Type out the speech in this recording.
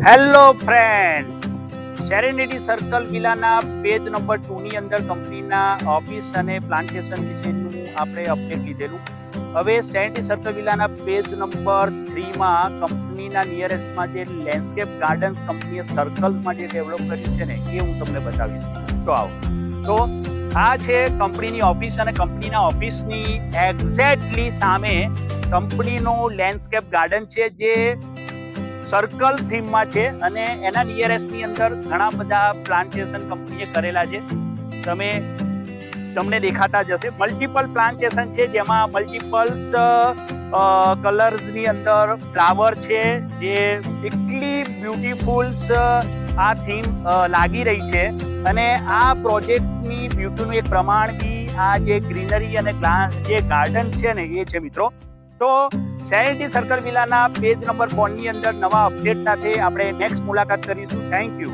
Hello friend, Serenity Circle વિલાના page number 2 ની અંદર કંપનીના ઓફિસ અને પ્લાન્ટેશન વિશેનું આપણે અપડેટ લીધેલું. હવે સેરેનિટી સર્કલ વિલાના પેજ નંબર 3 માં કંપનીના નિયરેસ્ટમાં જે લેન્ડસ્કેપ ગાર્ડન્સ કંપનીએ સર્કલ્સમાં જે ડેવલપ કર્યું છે ને એ હું તમને બતાવીશ. તો આવો, તો આ છે કંપનીની ઓફિસ અને કંપનીના ઓફિસની એક્ઝેક્ટલી સામે કંપનીનું લેન્ડસ્કેપ ગાર્ડન છે જે સર્કલ થીમમાં છે અને એના નિયરેસ્ટની અંદર ઘણા બધા પ્લાન્ટેશન કંપનીએ કરેલા છે. તમને દેખાતા જશે. મલ્ટિપલ પ્લાન્ટેશન છે જેમાં મલ્ટિપલ્સ કલર્સની અંદર ફ્લાવર છે જે એટલી બ્યુટીફુલ આ થીમ લાગી રહી છે. અને આ પ્રોજેક્ટની બ્યુટીનું એક પ્રમાણ બી આ જે ગ્રીનરી અને જે ગાર્ડન છે ને એ છે મિત્રો. તો સેરેનિટી સર્કલ વિલાના પેજ નંબર 4 ની અંદર નવા અપડેટ સાથે આપણે નેક્સ્ટ મુલાકાત કરીશું. Thank you.